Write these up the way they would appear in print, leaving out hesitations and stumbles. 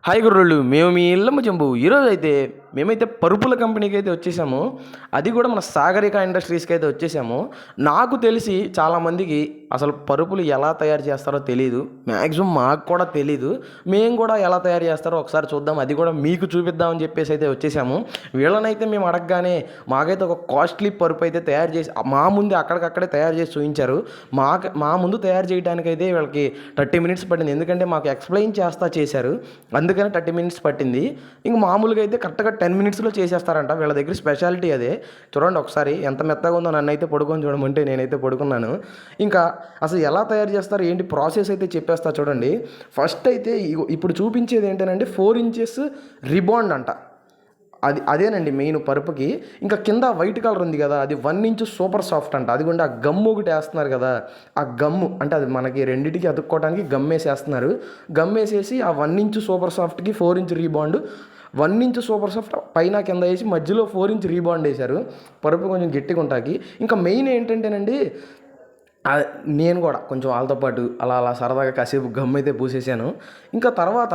Hi గుర్రోళ్ళు, మేము మీ ఇళ్ళమ్మ జంబు. ఈరోజు అయితే మేమైతే పరుపుల కంపెనీకి అయితే వచ్చేసాము. అది కూడా మన సాగరిక ఇండస్ట్రీస్కి అయితే వచ్చేసాము. నాకు తెలిసి చాలామందికి అసలు పరుపులు ఎలా తయారు చేస్తారో తెలియదు. మ్యాక్సిమం మాకు కూడా తెలీదు. మేము కూడా ఎలా తయారు చేస్తారో ఒకసారి చూద్దాం, అది కూడా మీకు చూపిద్దామని చెప్పేసి అయితే వచ్చేసాము. వీళ్ళనైతే మేము అడగగానే మాకైతే ఒక కాస్ట్లీ పరుపు అయితే తయారు చేసి మా ముందు అక్కడికక్కడే తయారు చేసి చూపించారు. మా ముందు తయారు చేయడానికైతే వీళ్ళకి 30 మినిట్స్ పట్టింది. ఎందుకంటే మాకు ఎక్స్ప్లెయిన్ చేశారు, అందుకని 30 మినిట్స్ పట్టింది. ఇంక మామూలుగా అయితే కరెక్ట్గా 10 మినిట్స్లో చేసేస్తారంట. వీళ్ళ దగ్గర స్పెషాలిటీ అదే. చూడండి ఒకసారి ఎంత మెత్తగా ఉందో. నన్ను అయితే పడుకొని చూడమంటే నేనైతే పడుకున్నాను. ఇంకా అసలు ఎలా తయారు చేస్తారు ఏంటి ప్రాసెస్ అయితే చెప్పేస్తా చూడండి. ఫస్ట్ అయితే ఇప్పుడు చూపించేది ఏంటంటే 4 ఇంచెస్ రిబాండ్ అంట. అదేనండి మెయిన్ పరుపుకి. ఇంకా కింద వైట్ కలర్ ఉంది కదా, అది 1 ఇంచ్ సూపర్ సాఫ్ట్ అంట. అదిగోండి ఆ గమ్ము ఒకటి వేస్తున్నారు కదా, ఆ గమ్ము అంటే అది మనకి రెండింటికి అతుక్కోవడానికి గమ్మేసేస్తున్నారు. గమ్మేసేసి ఆ 1 ఇంచ్ సూపర్ సాఫ్ట్కి 4 inch rebond, 1 inch super soft పైన కింద వేసి మధ్యలో 4 ఇంచ్ రీబాండ్ వేశారు పరుపు కొంచెం గట్టిగా ఉంటాకి. ఇంకా మెయిన్ ఏంటంటేనండి, నేను కూడా కొంచెం వాళ్ళతో పాటు అలా సరదాగా కాసేపు గమ్ అయితే పూసేసాను. ఇంకా తర్వాత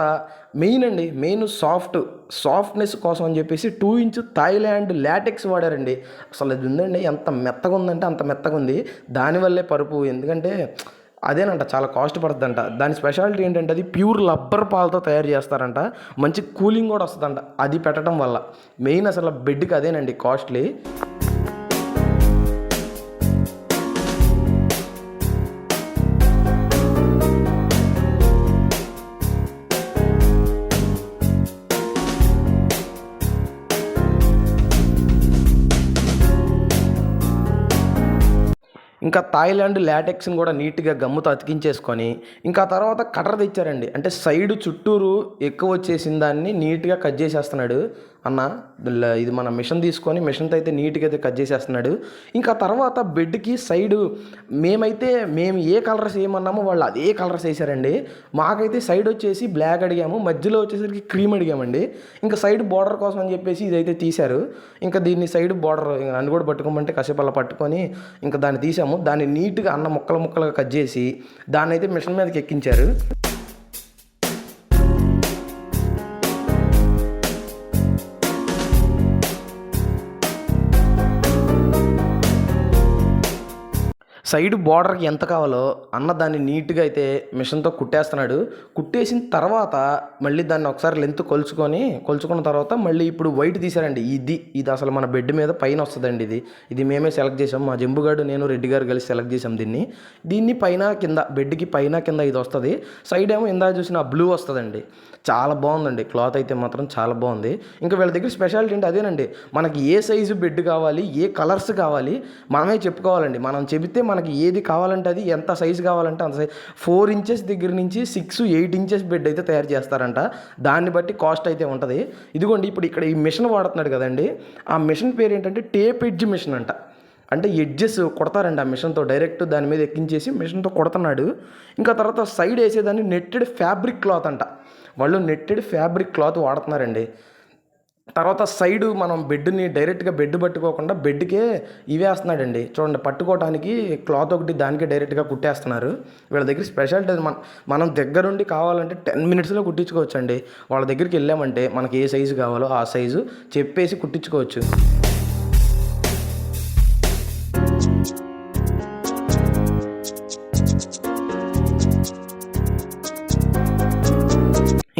మెయిన్ సాఫ్ట్నెస్ కోసం అని చెప్పేసి 2 ఇంచ్ థాయిలాండ్ లాటెక్స్ వాడారండి. అసలు అది ఉందండి, ఎంత మెత్తగా ఉందంటే అంత మెత్తగా ఉంది. దానివల్లే పరుపు, ఎందుకంటే అదేనంట చాలా కాస్ట్ పడుతుందంట. దాని స్పెషాలిటీ ఏంటంటే అది ప్యూర్ రబ్బర్ పాలతో తయారు చేస్తారంట. మంచి కూలింగ్ కూడా వస్తుందంట అది పెట్టడం వల్ల. మెయిన్ అసలు బెడ్కి అదేనండి కాస్ట్లీ. ఇంకా థాయిలాండ్ లాటెక్స్ని కూడా నీట్గా గమ్ముతో అతికించేసుకొని ఇంకా తర్వాత కటర్ తెచ్చారండి. అంటే సైడ్ చుట్టూరు ఎక్కువ వచ్చేసిన దాన్ని నీట్గా కట్ చేసేస్తున్నాడు అన్న. ఇది మన మిషన్ తీసుకొని మిషన్తో అయితే నీట్గా అయితే కట్ చేసేస్తున్నాడు. ఇంకా తర్వాత బెడ్కి సైడు మేము ఏ కలర్స్ ఏమన్నామో వాళ్ళు అదే కలర్స్ వేసారండి. మాకైతే సైడ్ వచ్చేసి బ్లాక్ అడిగాము, మధ్యలో వచ్చేసరికి క్రీమ్ అడిగామండి. ఇంకా సైడ్ బార్డర్ కోసం అని చెప్పేసి ఇదైతే తీశారు. ఇంకా దీన్ని సైడ్ బార్డర్ నన్ను కూడా పట్టుకోమంటే కాసేపు అలా పట్టుకొని ఇంకా దాన్ని తీసాము. దాన్ని నీట్గా అన్న ముక్కలుగా కట్ చేసి దాన్ని అయితే మిషన్ మీదకి ఎక్కించారు. సైడ్ బార్డర్కి ఎంత కావాలో అన్న దాన్ని నీట్గా అయితే మిషన్తో కుట్టేస్తున్నాడు. కుట్టేసిన తర్వాత మళ్ళీ దాన్ని ఒకసారి లెంత్ కొలుచుకున్న తర్వాత మళ్ళీ ఇప్పుడు వైట్ తీశారండి. ఇది అసలు మన బెడ్ మీద పైన వస్తుందండి. ఇది మేమే సెలెక్ట్ చేసాం. మా జంబుగాడు నేను రెడ్డి గారు కలిసి సెలెక్ట్ చేసాం దీన్ని పైన కింద, బెడ్కి పైన కింద ఇది వస్తుంది. సైడ్ ఏమో ఇందాక చూసిన బ్లూ వస్తుందండి. చాలా బాగుందండి క్లాత్ అయితే మాత్రం చాలా బాగుంది. ఇంకా వీళ్ళ దగ్గర స్పెషాలిటీ అంటే అదేనండి, మనకి ఏ సైజు బెడ్ కావాలి, ఏ కలర్స్ కావాలి మనమే చెప్పుకోవాలండి. మనం చెబితే మనకి ఏది కావాలంటే అది, ఎంత సైజు కావాలంటే అంత సైజ్. 4 ఇంచెస్ దగ్గర నుంచి 6, 8 ఇంచెస్ బెడ్ అయితే తయారు చేస్తారంట. దాన్ని బట్టి కాస్ట్ అయితే ఉంటుంది. ఇదిగోండి ఇప్పుడు ఇక్కడ ఈ మిషన్ వాడుతున్నాడు కదండి, ఆ మిషన్ పేరు ఏంటంటే టేప్ ఎడ్జ్ మిషన్ అంట. అంటే ఎడ్జెస్ కొడతారండి ఆ మిషన్తో, డైరెక్ట్ దాని మీద ఎక్కించేసి మిషన్తో కొడుతున్నాడు. ఇంకా తర్వాత సైడ్ వేసేదాన్ని నెట్టెడ్ ఫ్యాబ్రిక్ క్లాత్ అంట. వాళ్ళు నెట్టెడ్ ఫ్యాబ్రిక్ క్లాత్ వాడుతున్నారండి. తర్వాత సైడు మనం బెడ్ని డైరెక్ట్గా బెడ్ పట్టుకోకుండా బెడ్కే ఇవేస్తున్నాడండి. చూడండి పట్టుకోవడానికి క్లాత్ ఒకటి దానికే డైరెక్ట్గా కుట్టేస్తున్నారు. వీళ్ళ దగ్గర స్పెషాలిటీ మనం దగ్గరుండి కావాలంటే 10 మినిట్స్లో కుట్టించుకోవచ్చు అండి. వాళ్ళ దగ్గరికి వెళ్ళామంటే మనకి ఏ సైజు కావాలో ఆ సైజు చెప్పేసి కుట్టించుకోవచ్చు.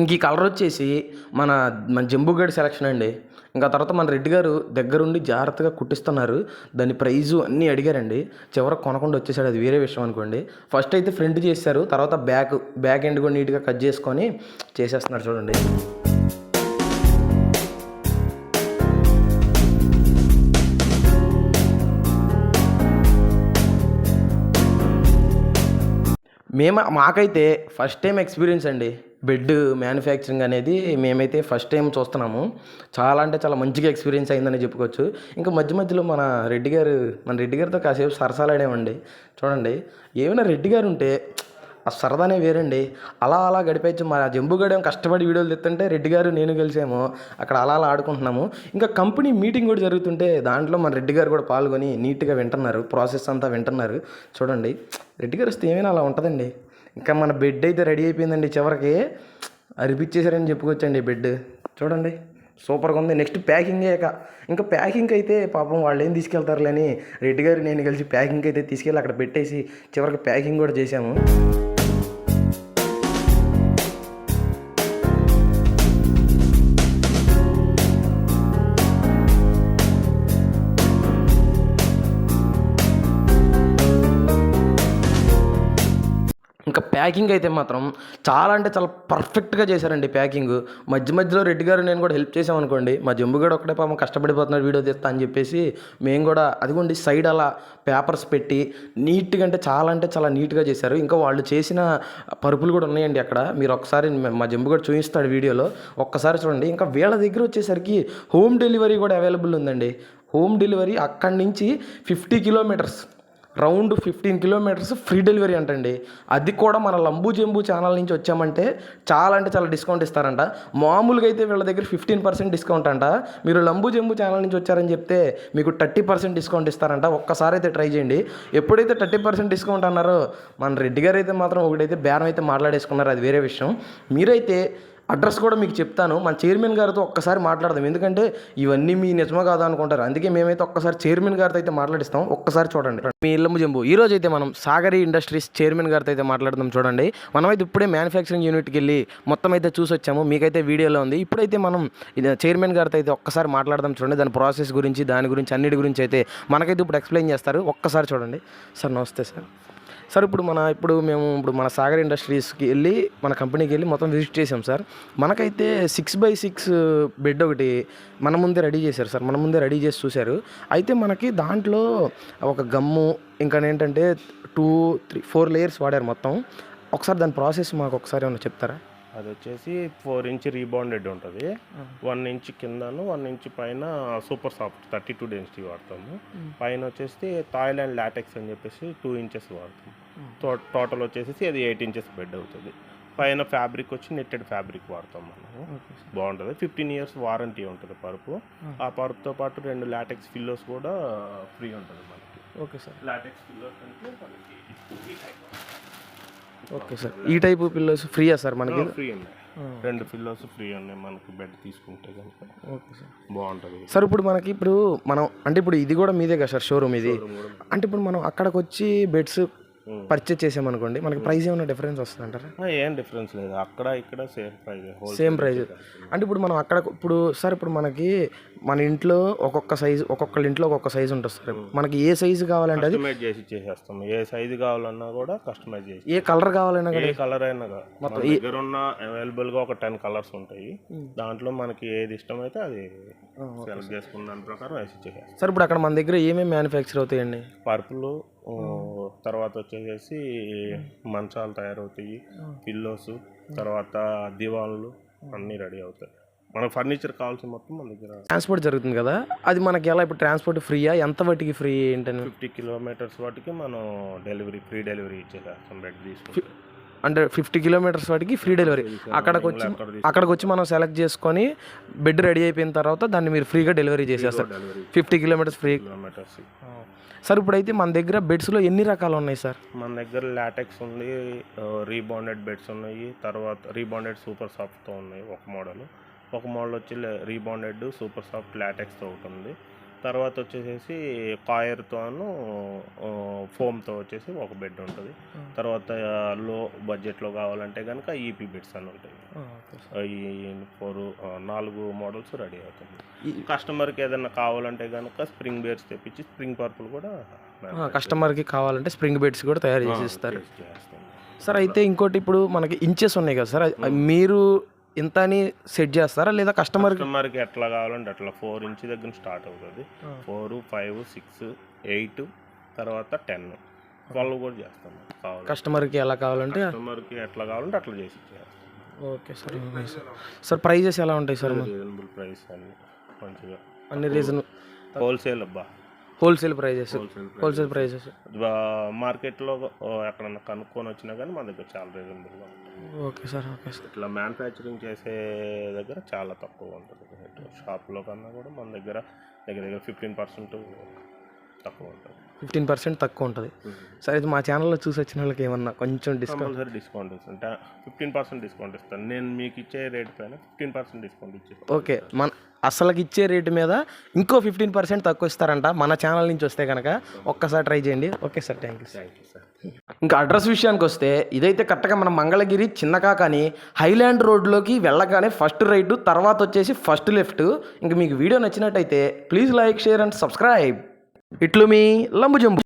ఇంక ఈ కలర్ వచ్చేసి మన జంబుగడ్ సెలక్షన్ అండి. ఇంకా తర్వాత మన రెడ్డి గారు దగ్గరుండి జాగ్రత్తగా కుట్టిస్తున్నారు. దాని ప్రైజు అన్నీ అడిగారండి. చివరికి కొనకుండా వచ్చేసాడు, అది వేరే విషయం అనుకోండి. ఫస్ట్ అయితే ఫ్రంట్ చేశారు, తర్వాత బ్యాక్ ఎండ్ కూడా నీట్గా కట్ చేసుకొని చేసేస్తున్నారు చూడండి. మాకైతే ఫస్ట్ టైం ఎక్స్పీరియన్స్ అండి బెడ్ మ్యానుఫ్యాక్చరింగ్ అనేది. మేమైతే ఫస్ట్ టైం చూస్తున్నాము. చాలా అంటే చాలా మంచిగా ఎక్స్పీరియన్స్ అయిందని చెప్పుకోవచ్చు. ఇంకా మధ్యలో మన రెడ్డి గారితో కాసేపు సరసాలాడామండి. చూడండి ఏమైనా రెడ్డి గారు ఉంటే ఆ సరదానే వేరండి. అలా గడిపేయచ్చు. మా జంబుగడేమో కష్టపడి వీడియోలు తెస్తుంటే రెడ్డి గారు నేను కలిసాము, అక్కడ అలా ఆడుకుంటున్నాము. ఇంకా కంపెనీ మీటింగ్ కూడా జరుగుతుంటే దాంట్లో మన రెడ్డి గారు కూడా పాల్గొని నీట్గా వింటున్నారు, ప్రాసెస్ అంతా వింటున్నారు. చూడండి రెడ్డి గారు వస్తే ఏమైనా అలా ఉంటుందండి. ఇంకా మన బెడ్ అయితే రెడీ అయిపోయిందండి. చివరికి అరిపించేసారని చెప్పుకోవచ్చండి బెడ్. చూడండి సూపర్గా ఉంది. నెక్స్ట్ ప్యాకింగే ఇంకా ప్యాకింగ్ అయితే పాపం వాళ్ళు ఏం తీసుకెళ్తారులే అని రెడ్డి గారు నేను కలిసి ప్యాకింగ్ అయితే తీసుకెళ్ళి అక్కడ పెట్టేసి చివరికి ప్యాకింగ్ కూడా చేసాము. ఇంకా ప్యాకింగ్ అయితే మాత్రం చాలా అంటే చాలా పర్ఫెక్ట్గా చేశారండి ప్యాకింగ్. మధ్య మధ్యలో రెడ్డి గారు నేను కూడా హెల్ప్ చేసామనుకోండి, మా జంబుగాడు ఒకటే పాపం కష్టపడిపోతున్నాడు వీడియో తీస్తా అని చెప్పేసి మేము కూడా అదిగోండి సైడ్ అలా పేపర్స్ పెట్టి నీట్గా అంటే చాలా నీట్గా చేశారు. ఇంకా వాళ్ళు చేసిన పరుపులు కూడా ఉన్నాయండి అక్కడ. మీరు ఒకసారి మా జంబుగాడు చూపిస్తాడు వీడియోలో, ఒక్కసారి చూడండి. ఇంకా వీళ్ళ దగ్గర వచ్చేసరికి హోమ్ డెలివరీ కూడా అవైలబుల్ ఉందండి. హోమ్ డెలివరీ అక్కడి నుంచి 50 kilometres, round 15 kilometres free delivery అంటండి. అది కూడా మన లంబూ జంబూ ఛానల్ నుంచి వచ్చామంటే చాలా డిస్కౌంట్ ఇస్తారంట. మామూలుగా అయితే వీళ్ళ దగ్గర 15% డిస్కౌంట్ అంట. మీరు లంబూ జంబూ ఛానల్ నుంచి వచ్చారని చెప్తే మీకు 30% డిస్కౌంట్ ఇస్తారంట. ఒక్కసారి అయితే ట్రై చేయండి. ఎప్పుడైతే 30% డిస్కౌంట్ అన్నారో మన రెడ్డి గారు అయితే మాత్రం ఒకటైతే బేరం అయితే మాట్లాడేసుకున్నారు, అది వేరే విషయం. మీరైతే అడ్రస్ కూడా మీకు చెప్తాను, మన చైర్మన్ గారితో ఒక్కసారి మాట్లాడదాం. ఎందుకంటే ఇవన్నీ మీ నిజమా కాదా అనుకుంటారు, అందుకే మేమైతే ఒక్కసారి చైర్మన్ గారితో అయితే మాట్లాడిస్తాం. ఒక్కసారి చూడండి మీ లంబూ జంబూ. ఈరోజు అయితే మనం సాగరి ఇండస్ట్రీస్ చైర్మన్ గారితో అయితే మాట్లాడదాం. చూడండి మనమైతే ఇప్పుడే మ్యానుఫ్యాక్చరింగ్ యూనిట్కి వెళ్ళి మొత్తం అయితే చూసి వచ్చాము, మీకైతే వీడియోలో ఉంది. ఇప్పుడైతే మనం చైర్మన్ గారితో అయితే ఒక్కసారి మాట్లాడదాం. చూడండి దాని ప్రాసెస్ గురించి, దాని గురించి, అన్నిటి గురించి అయితే మనకైతే ఇప్పుడు ఎక్స్ప్లెయిన్ చేస్తారు. ఒక్కసారి చూడండి. సార్ నమస్తే సార్. సార్ ఇప్పుడు మేము మన సాగర్ ఇండస్ట్రీస్కి వెళ్ళి మన కంపెనీకి వెళ్ళి మొత్తం విజిట్ చేసాం సార్. మనకైతే 6x6 బెడ్ ఒకటి మన ముందే రెడీ చేశారు సార్. మన ముందే రెడీ చేసి చూశారు. అయితే మనకి దాంట్లో ఒక గమ్ము ఇంకా ఏంటంటే 2, 3, 4 లేయర్స్ వాడారు మొత్తం. ఒకసారి దాని ప్రాసెస్ మాకు ఒకసారి ఏమైనా చెప్తారా? అది వచ్చేసి 4 ఇంచ్ రీబాండెడ్ ఉంటుంది. 1 ఇంచ్ కిందను 1 ఇంచ్ పైన సూపర్ సాఫ్ట్ 32 డెన్సిటీ వాడతాము. పైన వచ్చేసి థాయిలాండ్ లాటెక్స్ అని చెప్పేసి 2 ఇంచెస్ వాడతాము. టోటల్ వచ్చేసి అది 8 ఇంచెస్ బెడ్ అవుతుంది. పైన ఫ్యాబ్రిక్ వచ్చి నెట్టెడ్ ఫ్యాబ్రిక్ వాడతాం మనము. బాగుంటుంది. 15 ఇయర్స్ వారంటీ ఉంటుంది పరుపు. ఆ పరుపుతో పాటు 2 లాటెక్స్ పిల్లోస్ కూడా ఫ్రీ ఉంటుంది మనకి. Okay sir. లాటెక్స్ పిల్లోస్ అంటే మనకి ఓకే సార్. ఈ టైపు పిల్లోస్ ఫ్రీయా సార్ మనకి? ఫ్రీ ఉన్నాయి. 2 పిల్లోస్ ఫ్రీ ఉన్నాయి మనకు బెడ్ తీసుకుంటే కనుక. Okay sir. బాగుంటుంది సార్. ఇప్పుడు మనకి మనం అంటే ఇప్పుడు ఇది కూడా మీదే కదా సార్ షోరూమ్ ఇది? అంటే ఇప్పుడు మనం అక్కడికి వచ్చి బెడ్స్ పర్చేజ్ చేసామనుకోండి, మనకి ప్రైస్ ఏమైనా డిఫరెన్స్ వస్తుంది అంటారా? ఏం డిఫరెన్స్ లేదు, అక్కడ ఇక్కడ సేమ్ ప్రైస్. అంటే ఇప్పుడు మనం అక్కడ సార్ ఇప్పుడు మనకి మన ఇంట్లో ఒక్కొక్కళ్ళ ఇంట్లో ఒక్కొక్క సైజు ఉంటుంది సార్. మనకి ఏ సైజు కావాలంటే అది కస్టమైజ్ చేసి చేసేస్తాం. ఏ సైజు కావాలన్నా కూడా కస్టమైజ్ చేసి, ఏ కలర్ కావాలన్నా కూడా, ఏ కలర్ అయినా మొత్తం దగ్గర ఉన్న అవైలబుల్గా ఒక 10 కలర్స్ ఉంటాయి. దాంట్లో మనకి ఏది ఇష్టమైతే అది సెలెక్ట్ చేసుకున్న దాని ప్రకారం వేసి చేసేస్తాం సార్. ఇప్పుడు అక్కడ మన దగ్గర ఏమేమి మ్యానుఫ్యాక్చర్ అవుతాయండి? పరుపులు, తర్వాత వచ్చేసి మంచాలు తయారవుతాయి, పిల్లోస్, తర్వాత దివాన్లు అన్నీ రెడీ అవుతాయి. మనకు ఫర్నిచర్ కావాల్సిన మొత్తం మన దగ్గర. ట్రాన్స్పోర్ట్ జరుగుతుంది కదా, అది మనకి ఎలా? ఇప్పుడు ట్రాన్స్పోర్ట్ ఫ్రీయా? ఎంత వాటికి ఫ్రీ ఏంటని? 50 కిలోమీటర్స్ వాటికి మనం ఫ్రీ డెలివరీ ఇచ్చేస్తాం బెడ్ తీసుకుంటాం. అంటే 50 కిలోమీటర్స్ వాటికి ఫ్రీ డెలివరీ. అక్కడికి వచ్చి మనం సెలెక్ట్ చేసుకొని బెడ్ రెడీ అయిపోయిన తర్వాత దాన్ని మీరు ఫ్రీగా డెలివరీ చేసేస్తారు. 50 కిలోమీటర్స్ ఫ్రీ. సార్ ఇప్పుడైతే మన దగ్గర బెడ్స్లో ఎన్ని రకాలు ఉన్నాయి సార్? మన దగ్గర లాటెక్స్ ఉంది, రీబాండెడ్ బెడ్స్ ఉన్నాయి, తర్వాత రీబాండెడ్ సూపర్ సాఫ్ట్తో ఉన్నాయి ఒక మోడల్ వచ్చి రీబాండెడ్ సూపర్ సాఫ్ట్ లాటెక్స్తో ఉంటుంది. తర్వాత వచ్చేసి కాయర్తోను ఫోమ్తో వచ్చేసి ఒక బెడ్ ఉంటుంది. తర్వాత లో బడ్జెట్లో కావాలంటే కనుక ఈపీ బెడ్స్ అని ఉంటాయి. ఈ 4 మోడల్స్ రెడీ అవుతుంది. కస్టమర్కి ఏదైనా కావాలంటే కనుక స్ప్రింగ్ బెడ్స్ తెప్పించి స్ప్రింగ్ పర్పుల్ కూడా కస్టమర్కి కావాలంటే స్ప్రింగ్ బెడ్స్ కూడా తయారు చేసి ఇస్తారు సార్. అయితే ఇంకోటి ఇప్పుడు మనకి ఇంచెస్ ఉన్నాయి కదా సార్, మీరు ఇంత అని సెట్ చేస్తారా లేదా కస్టమర్కి ఎట్లా కావాలంటే అట్లా 4 ఇంచ్ దగ్గర స్టార్ట్ అవుతుంది. 4, 5, 6, 8, తర్వాత 10, 12 కూడా చేస్తాం. కస్టమర్కి ఎలా కావాలంటే కస్టమర్కి ఎట్లా కావాలంటే అట్లా చేసి చేస్తాం. Okay sir. సార్ ప్రైజెస్ ఎలా ఉంటాయి సార్? రీజనబుల్ ప్రైస్ అన్ని మంచిగా, అన్ని రీజనబుల్. హోల్సేల్ ప్రైజెస్ మార్కెట్లో ఎక్కడన్నా కనుక్కొని వచ్చినా కానీ మన దగ్గర చాలా రీజనబుల్గా ఉంటుంది. Okay sir. ఇట్లా మ్యానుఫ్యాక్చరింగ్ చేసే దగ్గర చాలా తక్కువ ఉంటుంది. షాప్లో కన్నా కూడా మన దగ్గర 15% తక్కువ ఉంటుంది. 15% తక్కువ ఉంటుంది. సరే ఇది మా ఛానల్లో చూసి వచ్చిన వాళ్ళకి ఏమన్నా కొంచెం డిస్కౌంట్ కంపల్సరీ డిస్కౌంట్ ఇస్తాను. 15% డిస్కౌంట్ ఇస్తాను. నేను మీకు ఇచ్చే రేట్ పైన 15% డిస్కౌంట్ ఇచ్చేస్తాను. ఓకే, మన అసలుకి ఇచ్చే రేటు మీద ఇంకో 15% తక్కువ ఇస్తారంట మన ఛానల్ నుంచి వస్తే కనుక. ఒక్కసారి ట్రై చేయండి. Okay sir, thank you sir. Thank you sir. ఇంకా అడ్రస్ విషయానికి వస్తే ఇదైతే కరెక్ట్గా మన మంగళగిరి చిన్నకాకాని హైలాండ్ రోడ్లోకి వెళ్ళగానే ఫస్ట్ రైట్, తర్వాత వచ్చేసి ఫస్ట్ లెఫ్ట్. ఇంక మీకు వీడియో నచ్చినట్టయితే please like, share and subscribe. ఇట్లు మీ లంబుజంబు.